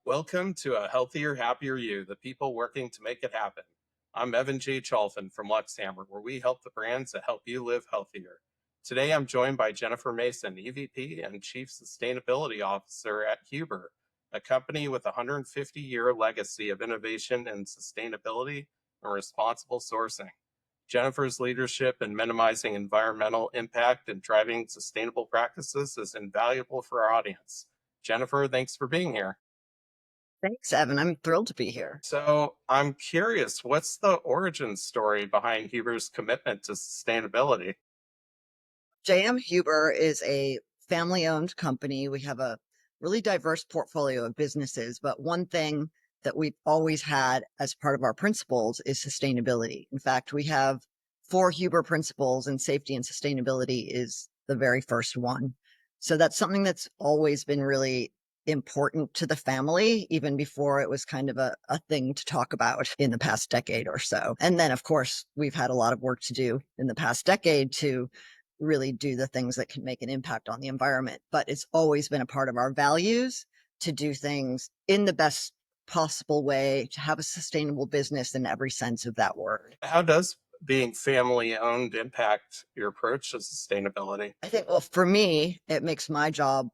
Welcome to A Healthier, Happier You, the people working to make it happen. I'm Evan J. Cholfin from Luxhammer, where we help the brands that help you live healthier. Today, I'm joined by Jennifer Mason, EVP and Chief Sustainability Officer at Huber, a company with a 150-year legacy of innovation in sustainability and responsible sourcing. Jennifer's leadership in minimizing environmental impact and driving sustainable practices is invaluable for our audience. Jennifer, thanks for being here. Thanks, Evan. I'm thrilled to be here. So I'm curious, what's the origin story behind Huber's commitment to sustainability? JM Huber is a family owned company. We have a really diverse portfolio of businesses, but one thing that we've always had as part of our principles is sustainability. In fact, we have four Huber principles, and safety and sustainability is the very first one. So that's something that's always been really important to the family, even before it was kind of a thing to talk about in the past decade or so. And then, of course, we've had a lot of work to do in the past decade to really do the things that can make an impact on the environment. But it's always been a part of our values to do things in the best possible way, to have a sustainable business in every sense of that word. How does being family owned impact your approach to sustainability? I think, well, for me, it makes my job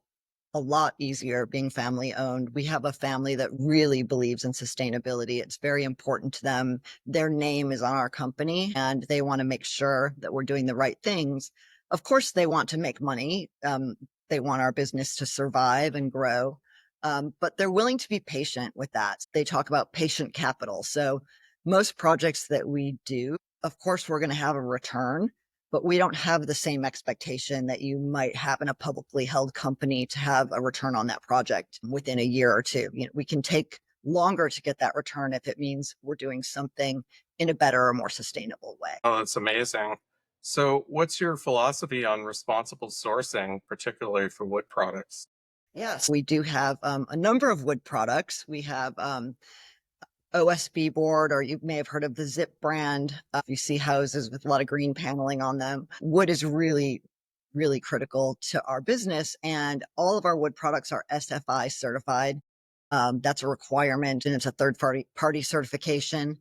a lot easier being family owned. We have a family that really believes in sustainability. It's very important to them. Their name is on our company and they want to make sure that we're doing the right things. Of course, they want to make money. They want our business to survive and grow. But they're willing to be patient with that. They talk about patient capital. So most projects that we do, of course, we're going to have a return, but we don't have the same expectation that you might have in a publicly held company to have a return on that project within a year or two. We can take longer to get that return if it means we're doing something in a better or more sustainable way. Oh, that's amazing. So, what's your philosophy on responsible sourcing, particularly for wood products? Yes, we do have a number of wood products. We have OSB board, or you may have heard of the Zip brand. You see houses with a lot of green paneling on them. Wood is really, really critical to our business, and all of our wood products are SFI certified. That's a requirement, and it's a third party certification,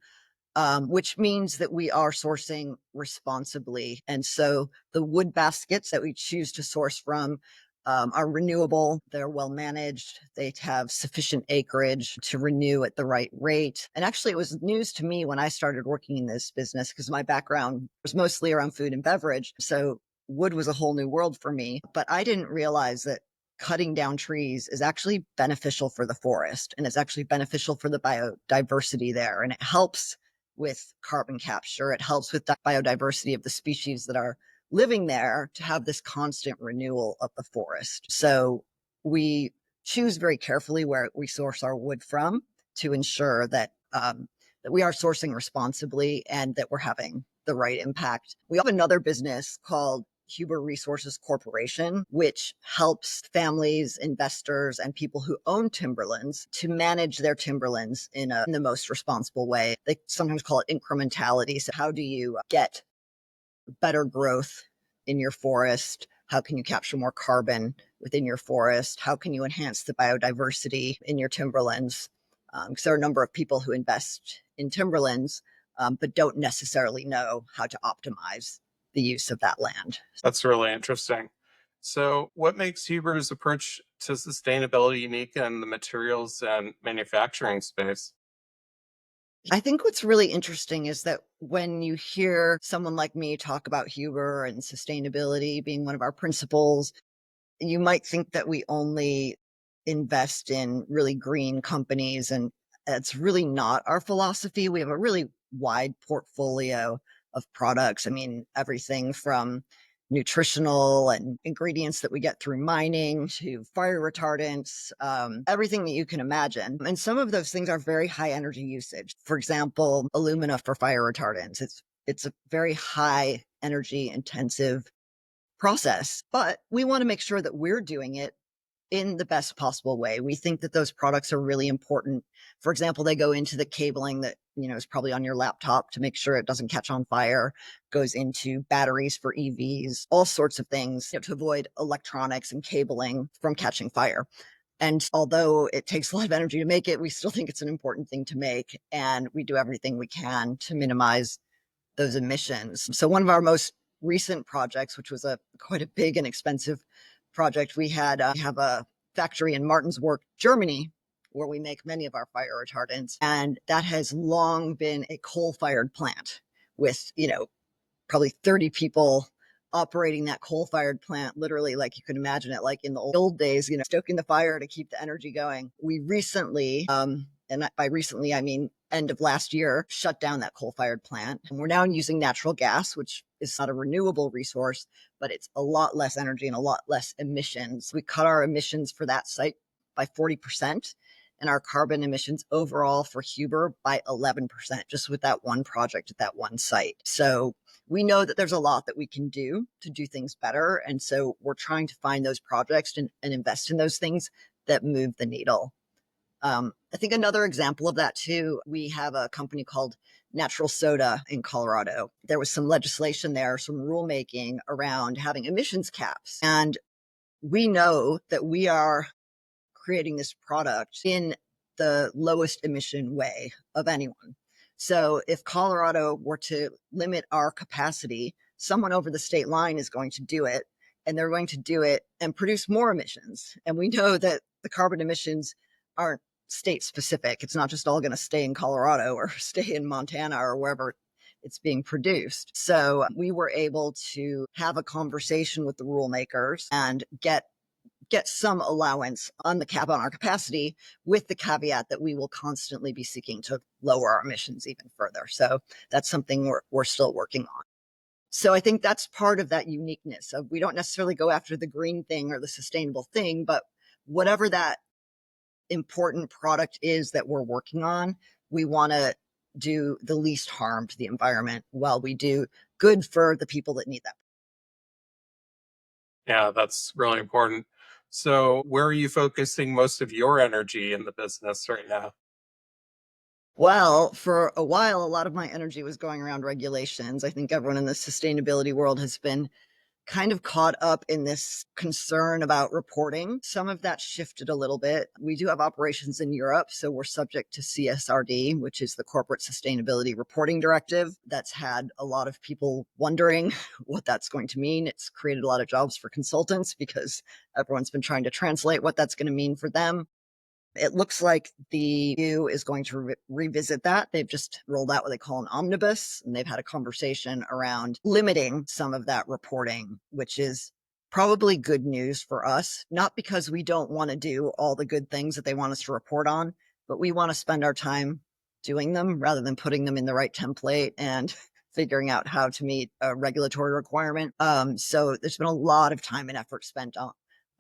which means that we are sourcing responsibly. And so the wood baskets that we choose to source from are renewable. They're well managed. They have sufficient acreage to renew at the right rate. And actually, it was news to me when I started working in this business because my background was mostly around food and beverage. So wood was a whole new world for me. But I didn't realize that cutting down trees is actually beneficial for the forest, and it's actually beneficial for the biodiversity there. And it helps with carbon capture. It helps with the biodiversity of the species that are living there, to have this constant renewal of the forest. So we choose very carefully where we source our wood from to ensure that that we are sourcing responsibly and that we're having the right impact. We have another business called Huber Resources Corporation, which helps families, investors, and people who own timberlands to manage their timberlands in the most responsible way. They sometimes call it incrementality. So how do you get better growth in your forest? How can you capture more carbon within your forest? How can you enhance the biodiversity in your timberlands? Because there are a number of people who invest in timberlands, but don't necessarily know how to optimize the use of that land. That's really interesting. So, what makes Huber's approach to sustainability unique in the materials and manufacturing space? I think what's really interesting is that when you hear someone like me talk about Huber and sustainability being one of our principles, you might think that we only invest in really green companies, and it's really not our philosophy. We have a really wide portfolio of products. I mean, everything from nutritional and ingredients that we get through mining to fire retardants, everything that you can imagine. And some of those things are very high energy usage. For example, alumina for fire retardants. It's a very high energy intensive process, but we want to make sure that we're doing it in the best possible way. We think that those products are really important. For example, they go into the cabling that, is probably on your laptop to make sure it doesn't catch on fire, goes into batteries for EVs, all sorts of things, to avoid electronics and cabling from catching fire. And although it takes a lot of energy to make it, we still think it's an important thing to make. And we do everything we can to minimize those emissions. So one of our most recent projects, which was a quite a big and expensive project, we have a factory in Martinsburg, Germany, where we make many of our fire retardants, and that has long been a coal-fired plant with probably 30 people operating that coal-fired plant, literally, like you can imagine it like in the old days, stoking the fire to keep the energy going. We recently, and by recently I mean end of last year, shut down that coal-fired plant, and we're now using natural gas, which is not a renewable resource, but it's a lot less energy and a lot less emissions. We cut our emissions for that site by 40%, and our carbon emissions overall for Huber by 11%, just with that one project at that one site. So we know that there's a lot that we can do to do things better. And so we're trying to find those projects and invest in those things that move the needle. I think another example of that too, we have a company called Natural Soda in Colorado. There was some legislation there, some rulemaking around having emissions caps. And we know that we are creating this product in the lowest emission way of anyone. So if Colorado were to limit our capacity, someone over the state line is going to do it, and they're going to do it and produce more emissions. And we know that the carbon emissions aren't state specific. It's not just all going to stay in Colorado or stay in Montana or wherever it's being produced. So we were able to have a conversation with the rule makers and get some allowance on the cap on our capacity, with the caveat that we will constantly be seeking to lower our emissions even further. So that's something we're still working on. So I think that's part of that uniqueness of, we don't necessarily go after the green thing or the sustainable thing, but whatever that important product is that we're working on, we want to do the least harm to the environment while we do good for the people that need that. Yeah, that's really important. So, where are you focusing most of your energy in the business right now? Well, for a while, a lot of my energy was going around regulations. I think everyone in the sustainability world has been kind of caught up in this concern about reporting. Some of that shifted a little bit. We do have operations in Europe, so we're subject to CSRD, which is the Corporate Sustainability Reporting Directive. That's had a lot of people wondering what that's going to mean. It's created a lot of jobs for consultants because everyone's been trying to translate what that's going to mean for them. It looks like the EU is going to revisit that. They've just rolled out what they call an omnibus, and they've had a conversation around limiting some of that reporting, which is probably good news for us, not because we don't want to do all the good things that they want us to report on, but we want to spend our time doing them rather than putting them in the right template and figuring out how to meet a regulatory requirement. So there's been a lot of time and effort spent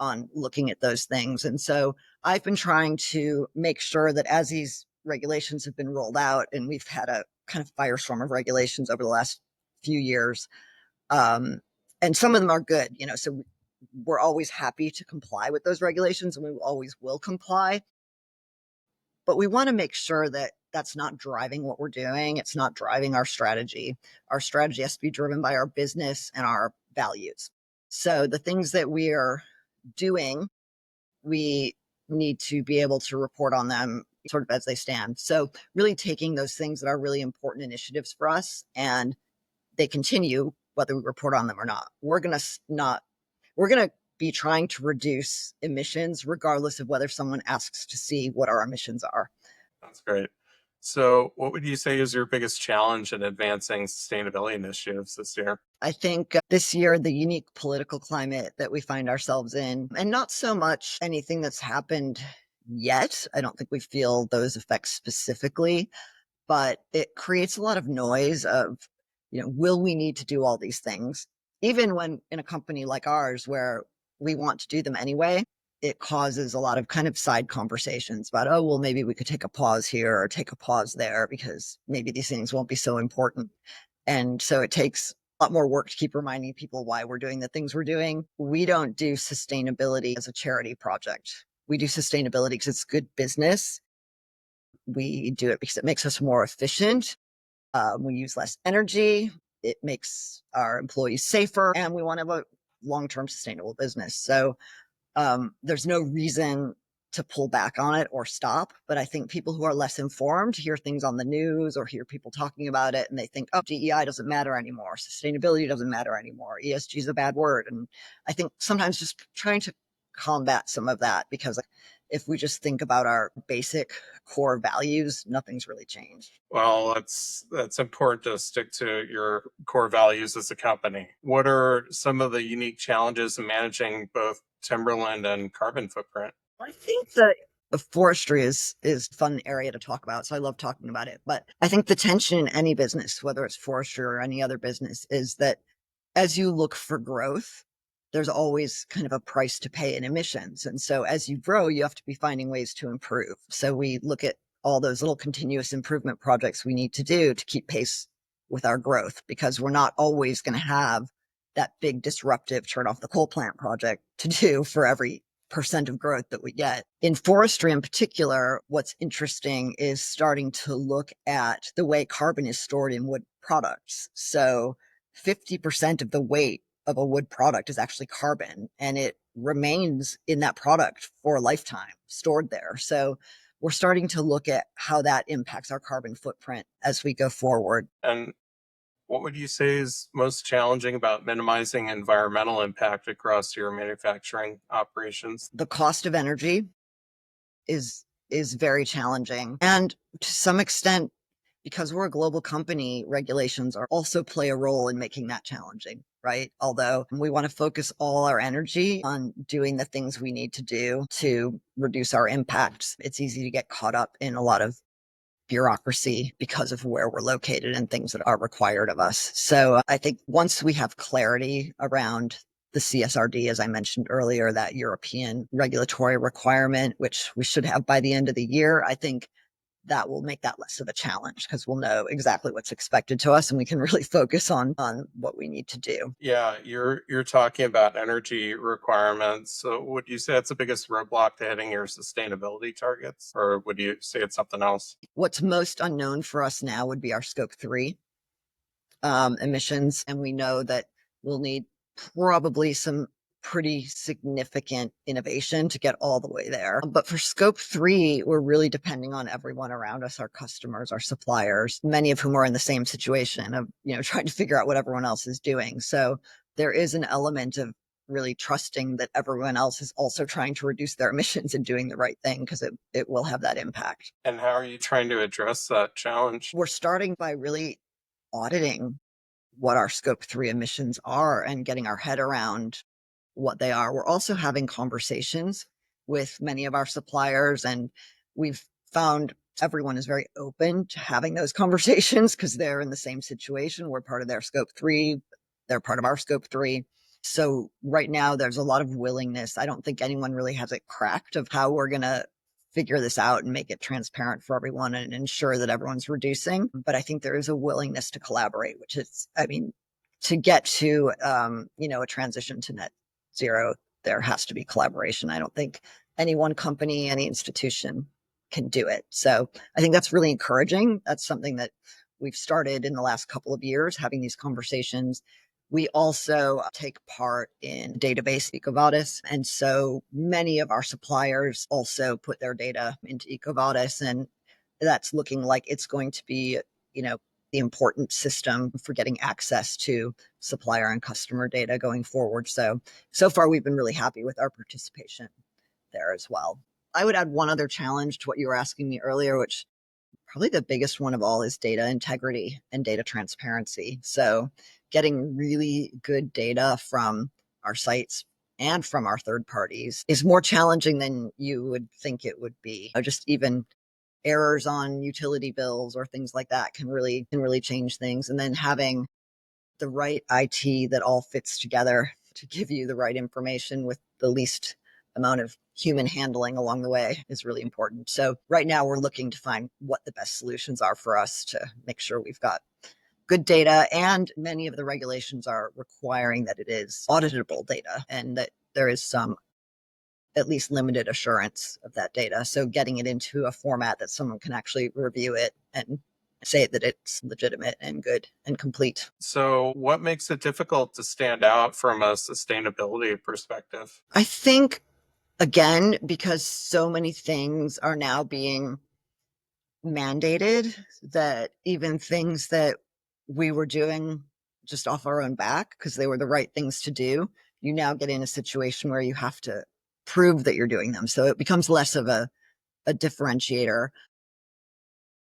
on looking at those things. And so I've been trying to make sure that as these regulations have been rolled out, and we've had a kind of firestorm of regulations over the last few years, and some of them are good, so we're always happy to comply with those regulations, and we always will comply. But we want to make sure that that's not driving what we're doing. It's not driving our strategy. Our strategy has to be driven by our business and our values. So the things that we are doing, we need to be able to report on them sort of as they stand. So really taking those things that are really important initiatives for us, and they continue whether we report on them or not. We're going to be trying to reduce emissions regardless of whether someone asks to see what our emissions are. That's great. So, what would you say is your biggest challenge in advancing sustainability initiatives this year? I think this year, the unique political climate that we find ourselves in, and not so much anything that's happened yet. I don't think we feel those effects specifically, but it creates a lot of noise of, will we need to do all these things? Even when in a company like ours, where we want to do them anyway, it causes a lot of kind of side conversations about, oh, well, maybe we could take a pause here or take a pause there because maybe these things won't be so important. And so it takes a lot more work to keep reminding people why we're doing the things we're doing. We don't do sustainability as a charity project. We do sustainability because it's good business. We do it because it makes us more efficient. We use less energy. It makes our employees safer, and we want to have a long-term sustainable business. So there's no reason to pull back on it or stop. But I think people who are less informed hear things on the news or hear people talking about it and they think, oh, DEI doesn't matter anymore. Sustainability doesn't matter anymore. ESG is a bad word. And I think sometimes just trying to combat some of that, because if we just think about our basic core values, nothing's really changed. Well, that's important to stick to your core values as a company. What are some of the unique challenges in managing both timberland and carbon footprint? I think that the forestry is a fun area to talk about. So I love talking about it. But I think the tension in any business, whether it's forestry or any other business, is that as you look for growth, there's always kind of a price to pay in emissions. And so as you grow, you have to be finding ways to improve. So we look at all those little continuous improvement projects we need to do to keep pace with our growth, because we're not always going to have that big disruptive turn off the coal plant project to do for every percent of growth that we get. In forestry in particular, what's interesting is starting to look at the way carbon is stored in wood products. So 50% of the weight of a wood product is actually carbon, and it remains in that product for a lifetime stored there. So we're starting to look at how that impacts our carbon footprint as we go forward. And what would you say is most challenging about minimizing environmental impact across your manufacturing operations? The cost of energy is very challenging. And to some extent, because we're a global company, regulations are also play a role in making that challenging, right? Although we want to focus all our energy on doing the things we need to do to reduce our impacts, it's easy to get caught up in a lot of bureaucracy because of where we're located and things that are required of us. So I think once we have clarity around the CSRD, as I mentioned earlier, that European regulatory requirement, which we should have by the end of the year, I think that will make that less of a challenge, because we'll know exactly what's expected to us and we can really focus on what we need to do. Yeah, you're talking about energy requirements. So would you say it's the biggest roadblock to hitting your sustainability targets, or would you say it's something else? What's most unknown for us now would be our scope 3 emissions. And we know that we'll need probably some pretty significant innovation to get all the way there. But for scope 3, we're really depending on everyone around us, our customers, our suppliers, many of whom are in the same situation of, trying to figure out what everyone else is doing. So there is an element of really trusting that everyone else is also trying to reduce their emissions and doing the right thing, because it will have that impact. And how are you trying to address that challenge? We're starting by really auditing what our scope 3 emissions are and getting our head around what they are. We're also having conversations with many of our suppliers, and we've found everyone is very open to having those conversations because they're in the same situation. We're part of their scope 3, they're part of our scope 3. So right now there's a lot of willingness. I don't think anyone really has it cracked of how we're going to figure this out and make it transparent for everyone and ensure that everyone's reducing. But I think there is a willingness to collaborate, which is, to get to, a transition to net zero, there has to be collaboration. I don't think any one company, any institution can do it. So I think that's really encouraging. That's something that we've started in the last couple of years, having these conversations. We also take part in database EcoVadis. And so many of our suppliers also put their data into EcoVadis, and that's looking like it's going to be, the important system for getting access to supplier and customer data going forward. So far we've been really happy with our participation there as well. I would add one other challenge to what you were asking me earlier, which probably the biggest one of all is data integrity and data transparency. So getting really good data from our sites and from our third parties is more challenging than you would think it would be. Just even errors on utility bills or things like that can really change things. And then having the right IT that all fits together to give you the right information with the least amount of human handling along the way is really important. So right now we're looking to find what the best solutions are for us to make sure we've got good data, and many of the regulations are requiring that it is auditable data and that there is some at least limited assurance of that data. So getting it into a format that someone can actually review it and say that it's legitimate and good and complete. So what makes it difficult to stand out from a sustainability perspective? I think Again, because so many things are now being mandated, that even things that we were doing just off our own back because they were the right things to do, you now get in a situation where you have to prove that you're doing them. So it becomes less of a differentiator.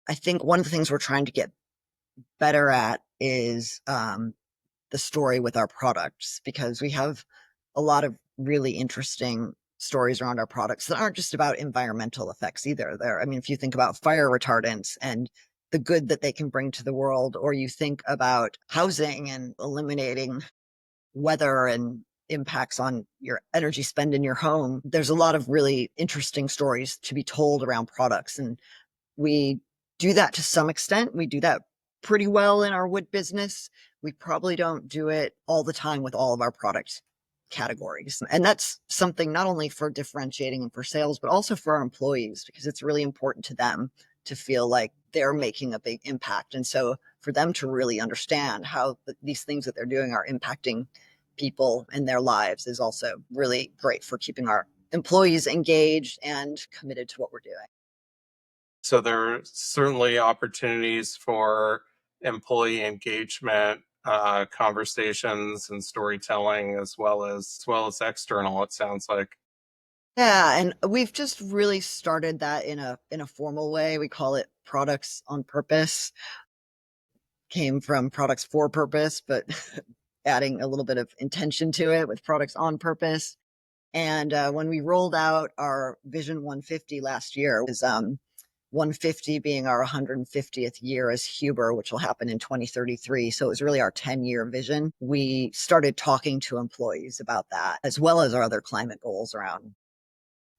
I think one of the things we're trying to get better at is the story with our products, because we have a lot of really interesting stories around our products that aren't just about environmental effects either. I mean, if you think about fire retardants and the good that they can bring to the world, or you think about housing and eliminating weather and impacts on your energy spend in your home, there's a lot of really interesting stories to be told around products. And we do that to some extent. We do that pretty well in our wood business. We probably don't do it all the time with all of our product categories. And that's something not only for differentiating and for sales, but also for our employees, because it's really important to them to feel like they're making a big impact. And so for them to really understand how these things that they're doing are impacting people and their lives is also really great for keeping our employees engaged and committed to what we're doing. So there are certainly opportunities for employee engagement, conversations and storytelling, as well as external, it sounds like. Yeah, and we've just really started that in a formal way. We call it products on purpose. Came from products for purpose, but adding a little bit of intention to it with products on purpose. And when we rolled out our Vision 150 last year, it was 150 being our 150th year as Huber, which will happen in 2033. So it was really our 10-year vision. We started talking to employees about that, as well as our other climate goals around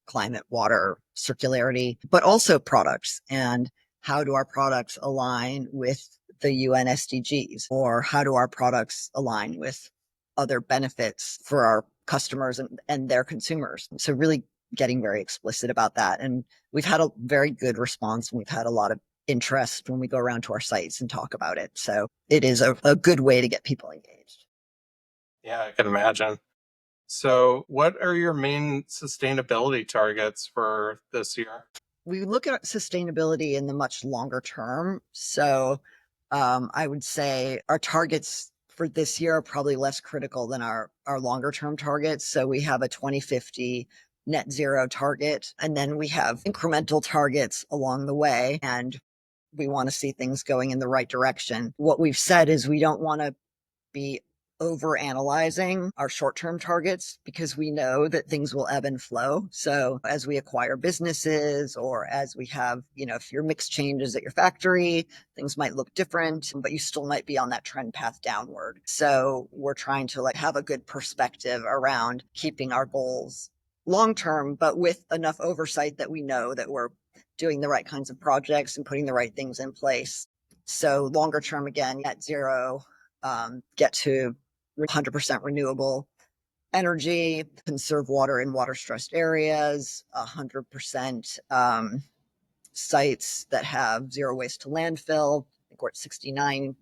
climate, water, circularity, but also products. And how do our products align with the UN SDGs? Or how do our products align with other benefits for our customers and their consumers? So really getting very explicit about that. And we've had a very good response, and we've had a lot of interest when we go around to our sites and talk about it. So it is a good way to get people engaged. Yeah, I can imagine. So, what are your main sustainability targets for this year? We look at sustainability in the much longer term. So I would say our targets for this year are probably less critical than our longer term targets. So we have a 2050 net zero target, and then we have incremental targets along the way. And we want to see things going in the right direction. What we've said is we don't want to be over analyzing our short term targets, because we know that things will ebb and flow. So as we acquire businesses, or as we have, if your mix changes at your factory, things might look different, but you still might be on that trend path downward. So we're trying to have a good perspective around keeping our goals long term, but with enough oversight that we know that we're doing the right kinds of projects and putting the right things in place. So longer term, again, net zero, get to 100% renewable energy, conserve water in water stressed areas, 100% sites that have zero waste to landfill. I think we're at 69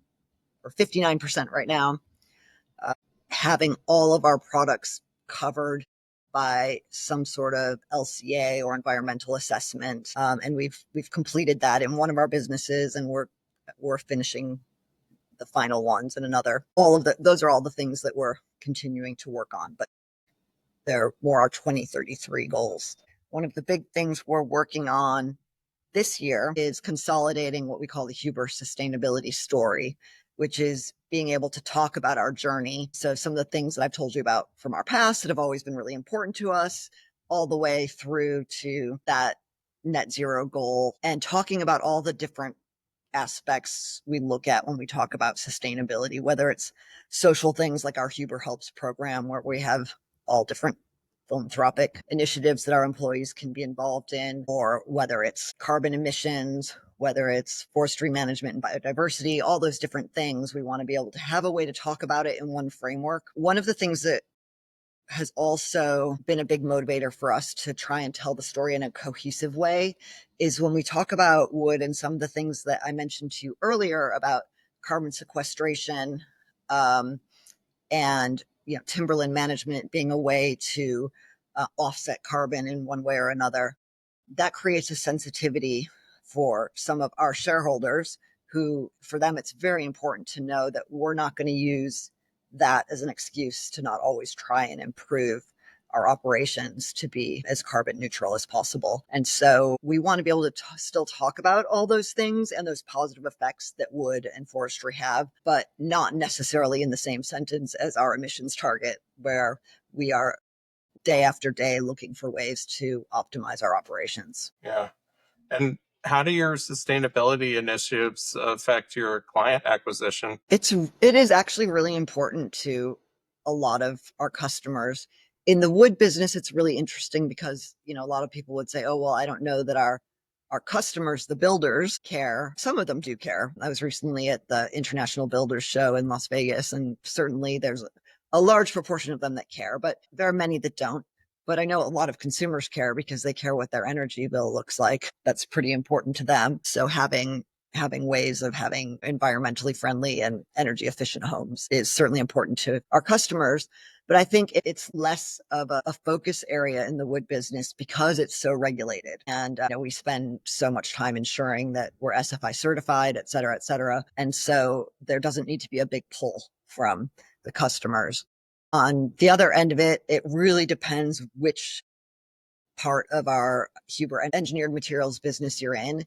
or 59% right now. Having all of our products covered by some sort of LCA or environmental assessment, and we've completed that in one of our businesses, and we're finishing the final ones and another. Those are all the things that we're continuing to work on, but they're more our 2033 goals. One of the big things we're working on this year is consolidating what we call the Huber sustainability story, which is being able to talk about our journey. So some of the things that I've told you about from our past that have always been really important to us, all the way through to that net zero goal, and talking about all the different aspects we look at when we talk about sustainability, whether it's social things like our Huber Helps program, where we have all different philanthropic initiatives that our employees can be involved in, or whether it's carbon emissions, whether it's forestry management and biodiversity, all those different things. We want to be able to have a way to talk about it in one framework. One of the things that has also been a big motivator for us to try and tell the story in a cohesive way is when we talk about wood and some of the things that I mentioned to you earlier about carbon sequestration, and timberland management being a way to offset carbon in one way or another. That creates a sensitivity for some of our shareholders who, for them, it's very important to know that we're not going to use that as an excuse to not always try and improve our operations to be as carbon neutral as possible. And so we want to be able to still talk about all those things and those positive effects that wood and forestry have, but not necessarily in the same sentence as our emissions target, where we are day after day looking for ways to optimize our operations. Yeah. And how do your sustainability initiatives affect your client acquisition? It is actually really important to a lot of our customers. In the wood business, it's really interesting because, a lot of people would say, oh, well, I don't know that our customers, the builders, care. Some of them do care. I was recently at the International Builders Show in Las Vegas, and certainly there's a large proportion of them that care, but there are many that don't. But I know a lot of consumers care because they care what their energy bill looks like. That's pretty important to them. So having ways of having environmentally friendly and energy efficient homes is certainly important to our customers. But I think it's less of a focus area in the wood business because it's so regulated. And we spend so much time ensuring that we're SFI certified, et cetera, et cetera. And so there doesn't need to be a big pull from the customers. On the other end of it, it really depends which part of our Huber engineered materials business you're in.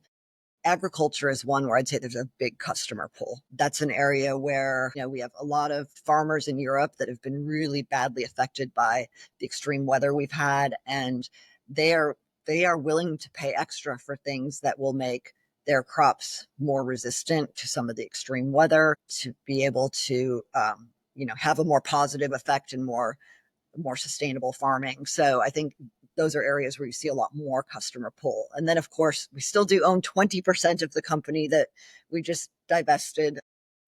Agriculture is one where I'd say there's a big customer pull. That's an area where we have a lot of farmers in Europe that have been really badly affected by the extreme weather we've had, and they are willing to pay extra for things that will make their crops more resistant to some of the extreme weather, to be able to have a more positive effect and more sustainable farming. So I think those are areas where you see a lot more customer pull. And then, of course, we still do own 20% of the company that we just divested.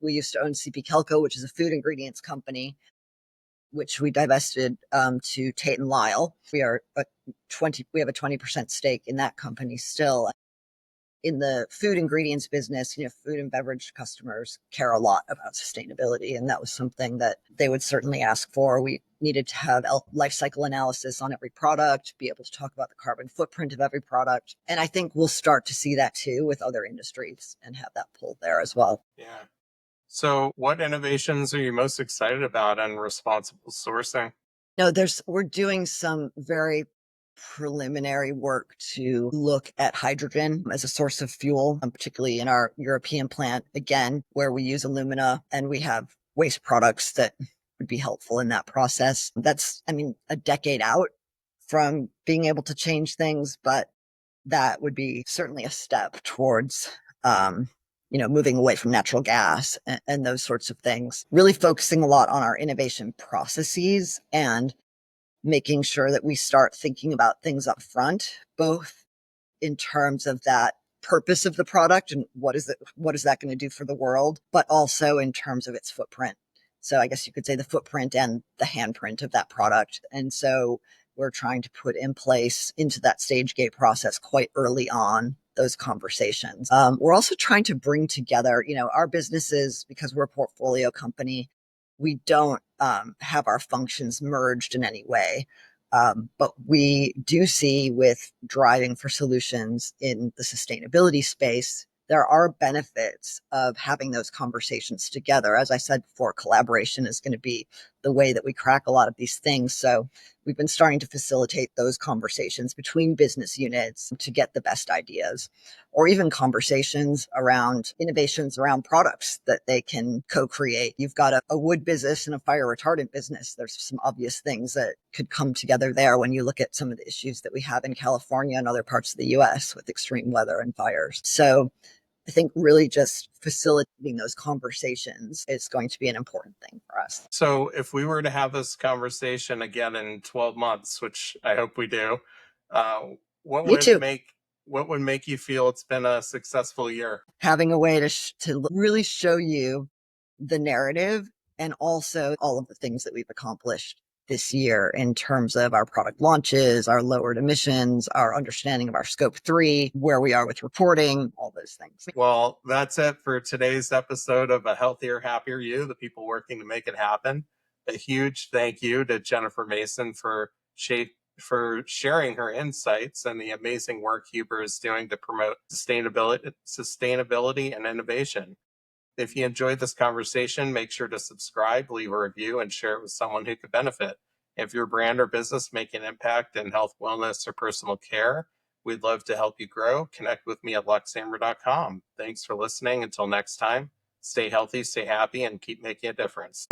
We used to own CP Kelco, which is a food ingredients company, which we divested to Tate and Lyle. We have a 20% stake in that company still. In the food ingredients business, food and beverage customers care a lot about sustainability. And that was something that they would certainly ask for. We needed to have life cycle analysis on every product, be able to talk about the carbon footprint of every product. And I think we'll start to see that too with other industries and have that pull there as well. Yeah. So what innovations are you most excited about on responsible sourcing? No, we're doing some very preliminary work to look at hydrogen as a source of fuel, particularly in our European plant, again, where we use alumina and we have waste products that would be helpful in that process. That's, a decade out from being able to change things, but that would be certainly a step towards, moving away from natural gas and those sorts of things. Really focusing a lot on our innovation processes and making sure that we start thinking about things up front, both in terms of that purpose of the product and what is that going to do for the world, but also in terms of its footprint. So I guess you could say the footprint and the handprint of that product. And so we're trying to put in place into that stage gate process quite early on those conversations. We're also trying to bring together, our businesses, because we're a portfolio company, we don't have our functions merged in any way. But we do see with driving for solutions in the sustainability space, there are benefits of having those conversations together. As I said before, collaboration is going to be the way that we crack a lot of these things. So we've been starting to facilitate those conversations between business units to get the best ideas, or even conversations around innovations around products that they can co-create. You've got a wood business and a fire retardant business. There's some obvious things that could come together there when you look at some of the issues that we have in California and other parts of the US with extreme weather and fires. So I think really just facilitating those conversations is going to be an important thing for us. So if we were to have this conversation again in 12 months, which I hope we do, uh, what Me would too. make what would make you feel it's been a successful year? Having a way to really show you the narrative and also all of the things that we've accomplished this year in terms of our product launches, our lowered emissions, our understanding of our scope 3, where we are with reporting, all those things. Well, that's it for today's episode of A Healthier, Happier You, the people working to make it happen. A huge thank you to Jennifer Mason for for sharing her insights and the amazing work Huber is doing to promote sustainability and innovation. If you enjoyed this conversation, make sure to subscribe, leave a review, and share it with someone who could benefit. If your brand or business make an impact in health, wellness, or personal care, we'd love to help you grow. Connect with me at luxamber.com. Thanks for listening. Until next time, stay healthy, stay happy, and keep making a difference.